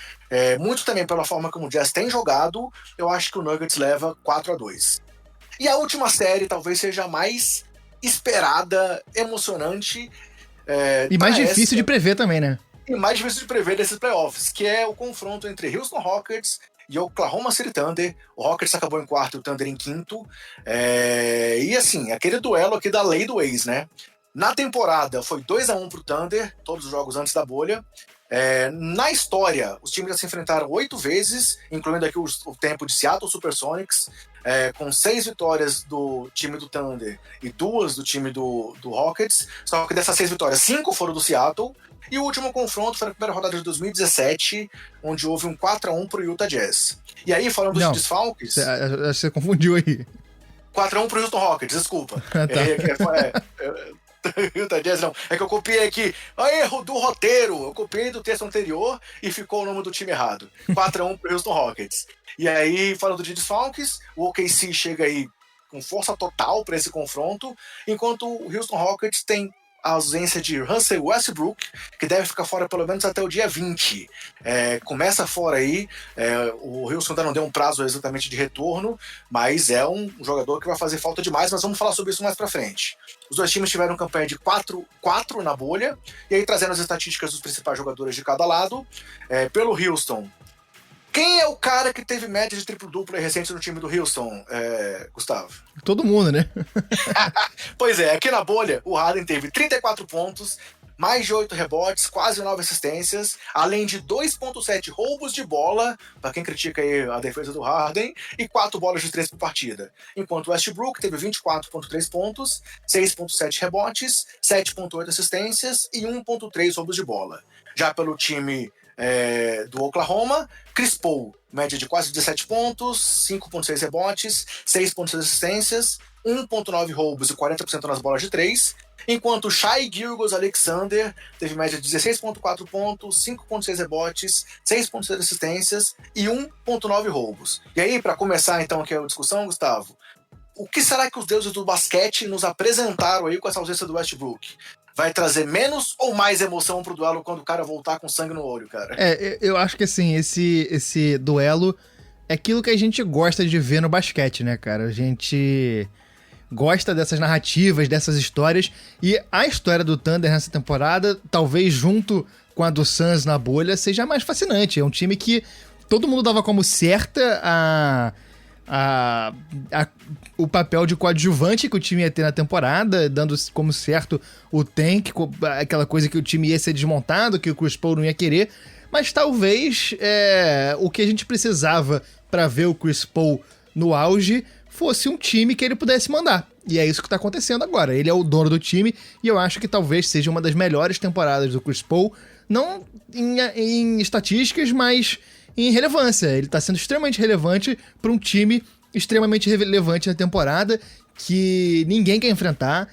muito também pela forma como o Jazz tem jogado, eu acho que o Nuggets leva 4-2. E a última série talvez seja a mais esperada, emocionante, e mais difícil de prever também, né? E mais difícil de prever desses playoffs, que é o confronto entre Houston Rockets e Oklahoma City Thunder. O Rockets acabou em quarto e o Thunder em quinto. E assim, aquele duelo aqui da lei do ex, né? Na temporada foi 2-1 pro Thunder, todos os jogos antes da bolha. Na história, os times já se enfrentaram 8 vezes, incluindo aqui o tempo de Seattle Supersonics, com 6 vitórias do time do Thunder e 2 do time do Rockets. Só que dessas 6 vitórias, 5 foram do Seattle. E o último confronto foi na primeira rodada de 2017, onde houve um 4-1 pro Utah Jazz. E aí, falando dos desfalques... Acho que você confundiu aí. 4-1 pro Houston Rockets, desculpa. Utah Jazz não. É que eu copiei aqui. Erro do roteiro. Eu copiei do texto anterior e ficou o nome do time errado. 4-1 pro Houston Rockets. E aí, falando de desfalques, o OKC chega aí com força total para esse confronto, enquanto o Houston Rockets tem a ausência de Russell Westbrook, que deve ficar fora pelo menos até o dia 20. Começa fora aí, o Houston ainda não deu um prazo exatamente de retorno, mas é um jogador que vai fazer falta demais, mas vamos falar sobre isso mais pra frente. Os dois times tiveram campanha de 4 na bolha, e aí trazendo as estatísticas dos principais jogadores de cada lado. Pelo Houston, quem é o cara que teve média de triplo-duplo recente no time do Houston, Gustavo? Todo mundo, né? Pois é, aqui na bolha, o Harden teve 34 pontos, mais de 8 rebotes, quase 9 assistências, além de 2.7 roubos de bola, para quem critica aí a defesa do Harden, e 4 bolas de 3 por partida. Enquanto o Westbrook teve 24.3 pontos, 6.7 rebotes, 7.8 assistências e 1.3 roubos de bola. Já pelo time do Oklahoma, Chris Paul, média de quase 17 pontos, 5.6 rebotes, 6.6 assistências, 1.9 roubos e 40% nas bolas de 3, enquanto Shai Gilgeous-Alexander teve média de 16.4 pontos, 5.6 rebotes, 6.6 assistências e 1.9 roubos. E aí, para começar então aqui a discussão, Gustavo, o que será que os deuses do basquete nos apresentaram aí com essa ausência do Westbrook? Vai trazer menos ou mais emoção pro duelo quando o cara voltar com sangue no olho, cara? Eu acho que assim, esse duelo é aquilo que a gente gosta de ver no basquete, né, cara? A gente gosta dessas narrativas, dessas histórias, e a história do Thunder nessa temporada, talvez junto com a do Suns na bolha, seja mais fascinante. É um time que todo mundo dava como certa o papel de coadjuvante que o time ia ter na temporada, dando como certo o tank, aquela coisa que o time ia ser desmontado, que o Chris Paul não ia querer, mas talvez o que a gente precisava para ver o Chris Paul no auge fosse um time que ele pudesse mandar. E é isso que tá acontecendo agora. Ele é o dono do time e eu acho que talvez seja uma das melhores temporadas do Chris Paul, não em estatísticas, mas em relevância. Ele tá sendo extremamente relevante para um time extremamente relevante na temporada, que ninguém quer enfrentar,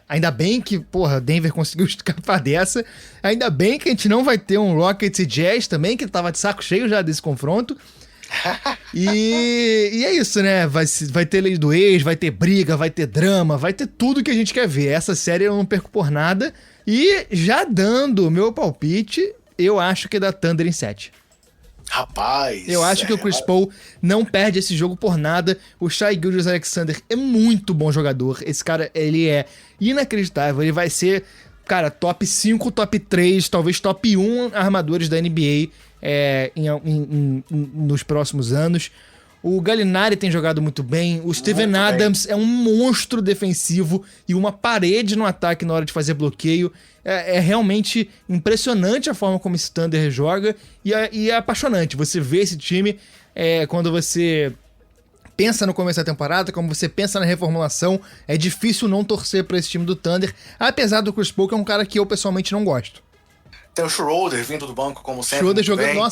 Ainda bem que, porra, Denver conseguiu escapar dessa. Ainda bem que a gente não vai ter um Rockets e Jazz também, que tava de saco cheio já desse confronto. E é isso, né? Vai ter lei do ex, vai ter briga, vai ter drama, vai ter tudo que a gente quer ver. Essa série eu não perco por nada. E já dando o meu palpite, eu acho que é da Thunder em 7. Rapaz... Eu acho que o Chris Paul não perde esse jogo por nada. O Shai Gilgeous-Alexander é muito bom jogador. Esse cara, ele é inacreditável. Ele vai ser, cara, top 5, top 3, talvez top 1 armadores da NBA nos próximos anos. O Gallinari tem jogado muito bem. O Steven Adams é um monstro defensivo e uma parede no ataque na hora de fazer bloqueio. É realmente impressionante a forma como esse Thunder joga e é apaixonante. Você vê esse time quando você pensa no começo da temporada, como você pensa na reformulação. É difícil não torcer pra esse time do Thunder, apesar do Chris Paul, que é um cara que eu pessoalmente não gosto. Tem o Schroeder vindo do banco, como sempre. Schroeder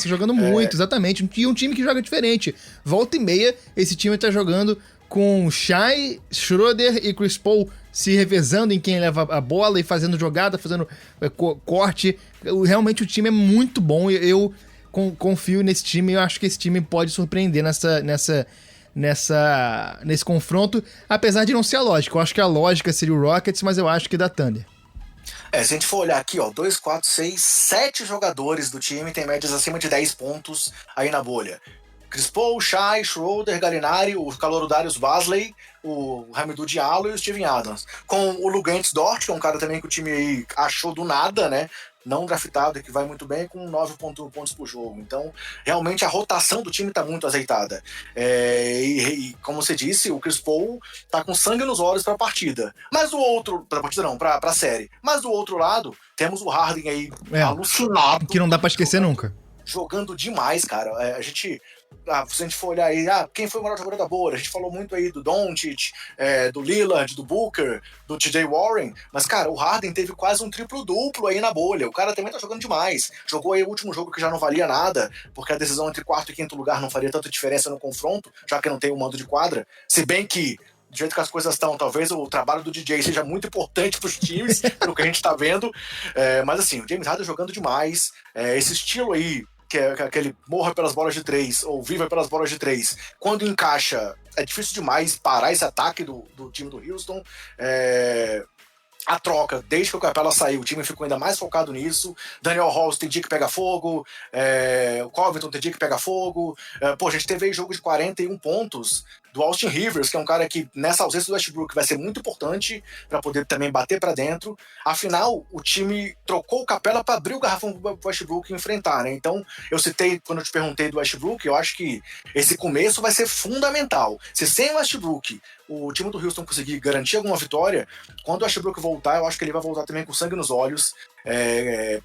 jogando muito, exatamente. E um time que joga diferente. Volta e meia, esse time tá jogando com Shai, Schroeder e Chris Paul se revezando em quem leva a bola e fazendo jogada, fazendo corte. Realmente o time é muito bom. Eu confio nesse time e eu acho que esse time pode surpreender nesse confronto, apesar de não ser a lógica. Eu acho que a lógica seria o Rockets, mas eu acho que dá Thunder. Se a gente for olhar aqui, 2, 4, 6, 7 jogadores do time tem médias acima de 10 pontos aí na bolha. Chris Paul, Shai, Schroeder, Gallinari, o calouro Darius Bazley, o Hamidou Diallo e o Steven Adams. Com o Luguentz Dort, que é um cara também que o time aí achou do nada, né? Não draftado, que vai muito bem, com 9,1 pontos por jogo. Então, realmente, a rotação do time tá muito azeitada. E como você disse, o Chris Paul tá com sangue nos olhos pra partida. Mas do outro... Pra partida não, pra série. Mas do outro lado, temos o Harden aí alucinado. Que não dá pra esquecer nunca. Jogando demais, cara. Se a gente for olhar aí, quem foi o melhor jogador da bolha? A gente falou muito aí do Doncic, do Lillard, do Booker, do TJ Warren, mas, cara, o Harden teve quase um triplo-duplo aí na bolha. O cara também tá jogando demais. Jogou aí o último jogo que já não valia nada, porque a decisão entre quarto e quinto lugar não faria tanta diferença no confronto, já que não tem o mando de quadra. Se bem que, do jeito que as coisas estão, talvez o trabalho do DJ seja muito importante pros times, pelo que a gente tá vendo. Mas, assim, o James Harden jogando demais. Esse estilo aí, que é aquele morra pelas bolas de 3 ou viva pelas bolas de 3, quando encaixa, é difícil demais parar esse ataque do time do Houston. A troca, desde que o Capela saiu, o time ficou ainda mais focado nisso. Daniel Halls tem dia que pega fogo, o Covington tem dia que pega fogo. A gente teve aí jogo de 41 pontos do Austin Rivers, que é um cara que, nessa ausência do Westbrook, vai ser muito importante para poder também bater para dentro. Afinal, o time trocou o Capela para abrir o garrafão pro Westbrook enfrentar, né? Então, eu citei, quando eu te perguntei do Westbrook, eu acho que esse começo vai ser fundamental. Se sem o Westbrook o time do Houston conseguir garantir alguma vitória, quando o Westbrook voltar, eu acho que ele vai voltar também com sangue nos olhos.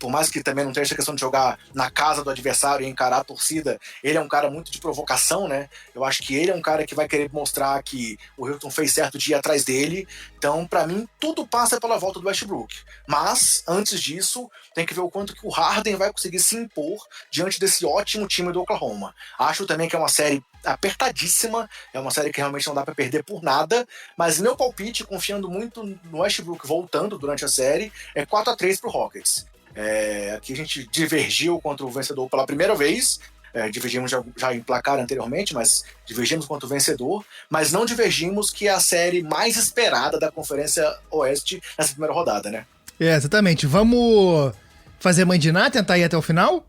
Por mais que também não tenha essa questão de jogar na casa do adversário e encarar a torcida, ele é um cara muito de provocação, né? Eu acho que ele é um cara que vai querer mostrar que o Houston fez certo de ir atrás dele. Então, pra mim, tudo passa pela volta do Westbrook. Mas, antes disso, tem que ver o quanto que o Harden vai conseguir se impor diante desse ótimo time do Oklahoma. Acho também que é uma série apertadíssima, é uma série que realmente não dá pra perder por nada, mas meu palpite, confiando muito no Westbrook voltando durante a série, é 4-3 pro Rockets. Aqui a gente divergiu contra o vencedor pela primeira vez, divergimos já em placar anteriormente, mas divergimos contra o vencedor, mas não divergimos que é a série mais esperada da Conferência Oeste nessa primeira rodada, né? Exatamente. Vamos fazer mandiná, tentar ir até o final?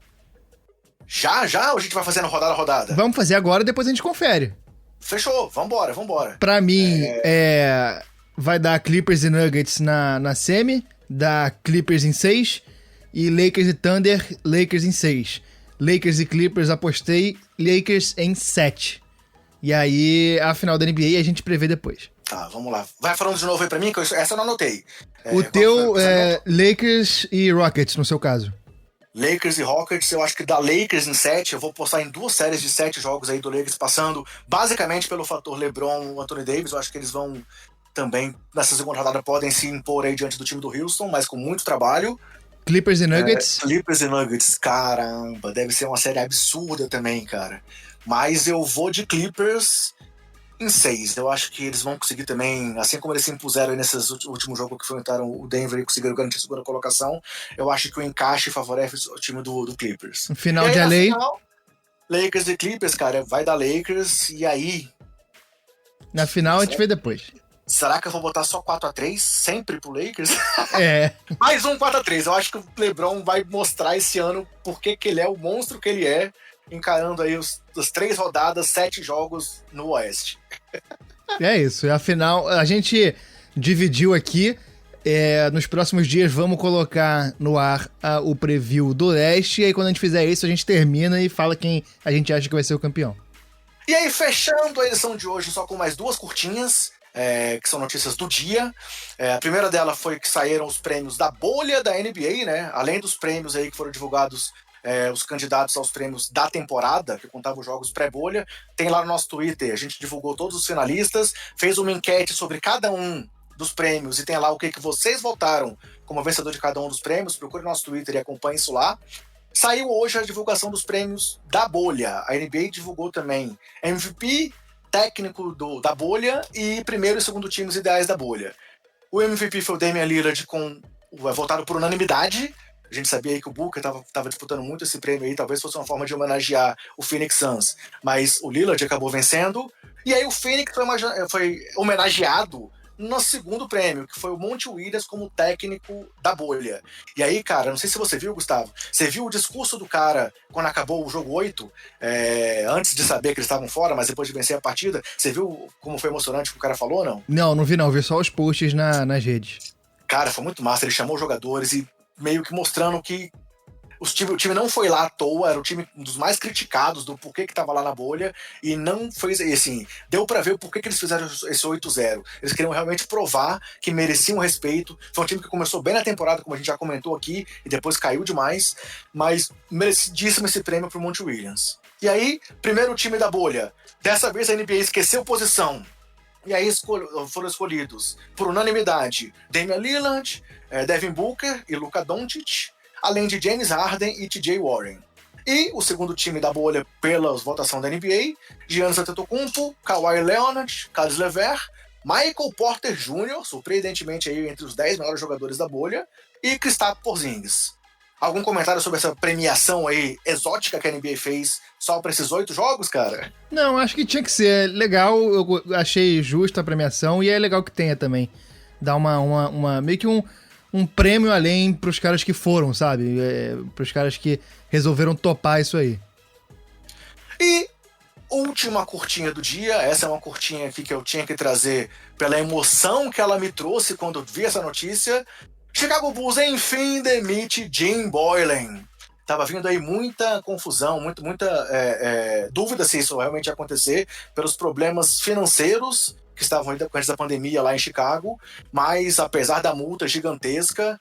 Já? Ou a gente vai fazendo rodada a rodada? Vamos fazer agora, depois a gente confere. Fechou, vambora. Pra mim, vai dar Clippers e Nuggets na semi, dá Clippers em 6, e Lakers e Thunder, Lakers em 6. Lakers e Clippers, apostei, Lakers em 7. E aí, a final da NBA a gente prevê depois. Tá, vamos lá. Vai falando de novo aí pra mim, que essa eu não anotei. O teu é Lakers e Rockets, no seu caso. Lakers e Rockets, eu acho que da Lakers em 7, eu vou postar em 2 séries de 7 jogos aí do Lakers, passando basicamente pelo fator LeBron e Anthony Davis. Eu acho que eles vão também, nessa segunda rodada, podem se impor aí diante do time do Houston, mas com muito trabalho. Clippers e Nuggets? Clippers e Nuggets, caramba, deve ser uma série absurda também, cara. Mas eu vou de Clippers em 6. Eu acho que eles vão conseguir também, assim como eles se impuseram aí nesses últimos jogos que enfrentaram o Denver e conseguiram garantir a segunda colocação, eu acho que o encaixe favorece o time do Clippers. No final E aí, de LA. final, Lakers e Clippers, cara, vai dar Lakers, e aí... Na final a gente vê depois. Será que eu vou botar só 4-3 sempre pro Lakers? É. Mais um 4-3. Eu acho que o LeBron vai mostrar esse ano por que ele é o monstro que ele é, encarando aí as 3 rodadas, 7 jogos no Oeste. É isso. Afinal, a gente dividiu aqui. Nos próximos dias vamos colocar no ar o preview do Leste. E aí quando a gente fizer isso, a gente termina e fala quem a gente acha que vai ser o campeão. E aí, fechando a edição de hoje só com mais 2 curtinhas. Que são notícias do dia. A primeira dela foi que saíram os prêmios da bolha da NBA, né? Além dos prêmios aí que foram divulgados, os candidatos aos prêmios da temporada, que contavam os jogos pré-bolha. Tem lá no nosso Twitter, a gente divulgou todos os finalistas, fez uma enquete sobre cada um dos prêmios e tem lá o que vocês votaram como vencedor de cada um dos prêmios. Procure nosso Twitter e acompanhe isso lá. Saiu hoje a divulgação dos prêmios da bolha. A NBA divulgou também MVP, técnico da bolha e primeiro e segundo times ideais da bolha. O MVP foi o Damian Lillard, votado por unanimidade. A gente sabia aí que o Booker estava disputando muito esse prêmio aí, talvez fosse uma forma de homenagear o Phoenix Suns, mas o Lillard acabou vencendo. E aí o Phoenix foi homenageado no segundo prêmio, que foi o Monty Williams como técnico da bolha. E aí, cara, não sei se você viu, Gustavo, você viu o discurso do cara quando acabou o jogo 8, antes de saber que eles estavam fora, mas depois de vencer a partida? Você viu como foi emocionante o que o cara falou, não? Não vi não, vi só os posts nas redes. Cara, foi muito massa, ele chamou os jogadores e meio que mostrando que o time não foi lá à toa, era o time um dos mais criticados do porquê que tava lá na bolha, e não fez, assim, deu pra ver o porquê que eles fizeram esse 8-0. Eles queriam realmente provar que mereciam respeito. Foi um time que começou bem na temporada, como a gente já comentou aqui, e depois caiu demais, mas merecidíssimo esse prêmio pro Monty Williams. E aí, primeiro time da bolha. Dessa vez a NBA esqueceu posição. E aí foram escolhidos, por unanimidade, Damian Lillard, Devin Booker e Luka Doncic, além de James Harden e TJ Warren. E o segundo time da bolha pela votação da NBA, Giannis Antetokounmpo, Kawhi Leonard, Caris LeVert, Michael Porter Jr., surpreendentemente aí entre os 10 melhores jogadores da bolha, e Kristaps Porzingis. Algum comentário sobre essa premiação aí exótica que a NBA fez só para esses 8 jogos, cara? Não, acho que tinha que ser legal, eu achei justa a premiação e é legal que tenha também. Dá uma meio que um prêmio além pros caras que foram, sabe? Pros caras que resolveram topar isso aí. E última curtinha do dia, essa é uma curtinha aqui que eu tinha que trazer pela emoção que ela me trouxe quando eu vi essa notícia. Chicago Bulls, enfim, demite Jim Boylen. Tava vindo aí muita confusão, muita dúvida se isso realmente ia acontecer, pelos problemas financeiros que estavam ainda com essa pandemia lá em Chicago, mas apesar da multa gigantesca,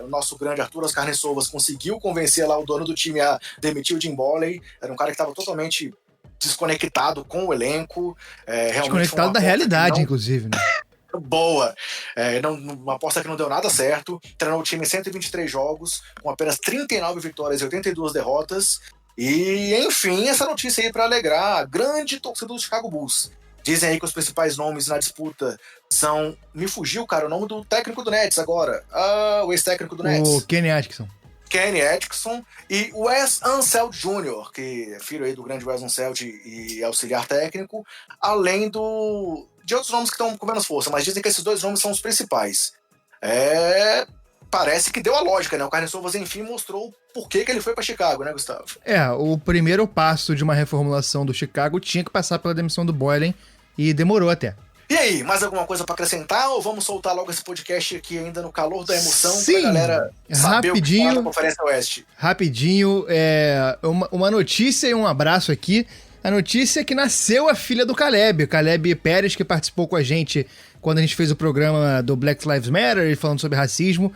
o nosso grande Arturas Carniçovas conseguiu convencer lá o dono do time a demitir o Jim Boylen. Era um cara que estava totalmente desconectado com o elenco. Desconectado da realidade, inclusive, né? Boa. Uma aposta que não deu nada certo. Treinou o time em 123 jogos, com apenas 39 vitórias e 82 derrotas. E, enfim, essa notícia aí para alegrar a grande torcida do Chicago Bulls. Dizem aí que os principais nomes na disputa são... Me fugiu, cara, o nome do técnico do Nets agora. O ex-técnico do Nets. O Kenny Atkinson. Kenny Atkinson e Wes Unseld Jr., que é filho aí do grande Wes Unseld e auxiliar técnico, além de outros nomes que estão com menos força, mas dizem que esses 2 nomes são os principais. Parece que deu a lógica, né? O Carniçovas, enfim, mostrou por que ele foi para Chicago, né, Gustavo? O primeiro passo de uma reformulação do Chicago tinha que passar pela demissão do Boylen, e demorou até. E aí, mais alguma coisa para acrescentar ou vamos soltar logo esse podcast aqui ainda no calor da emoção? Sim, pra galera saber rapidinho, o que tá na Conferência Oeste? Rapidinho, uma notícia e um abraço aqui. A notícia é que nasceu a filha do Caleb, o Caleb Pérez, que participou com a gente quando a gente fez o programa do Black Lives Matter, falando sobre racismo.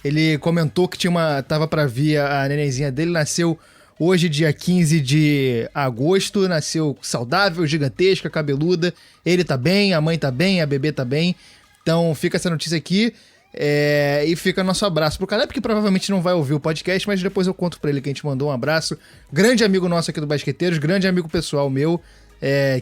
Ele comentou que tava pra vir a nenenzinha dele, nasceu hoje, dia 15 de agosto, nasceu saudável, gigantesca, cabeluda. Ele tá bem, a mãe tá bem, a bebê tá bem. Então fica essa notícia aqui e fica nosso abraço pro Caleb, que provavelmente não vai ouvir o podcast, mas depois eu conto pra ele que a gente mandou um abraço. Grande amigo nosso aqui do Basqueteiros, grande amigo pessoal meu.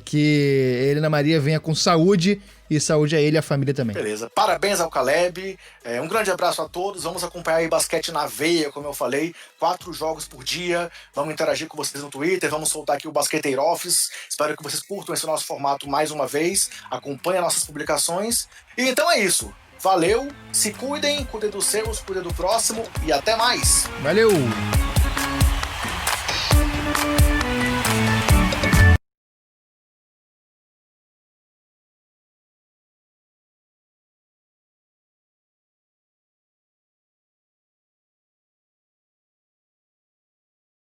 que Helena Maria venha com saúde, e saúde a ele e a família também. Beleza. Parabéns ao Caleb. Um grande abraço a todos. Vamos acompanhar aí basquete na veia, como eu falei. 4 jogos por dia. Vamos interagir com vocês no Twitter. Vamos soltar aqui o Basqueteiro Office. Espero que vocês curtam esse nosso formato mais uma vez. Acompanhem nossas publicações. E então é isso. Valeu. Se cuidem dos seus, cuidem do próximo. E até mais. Valeu!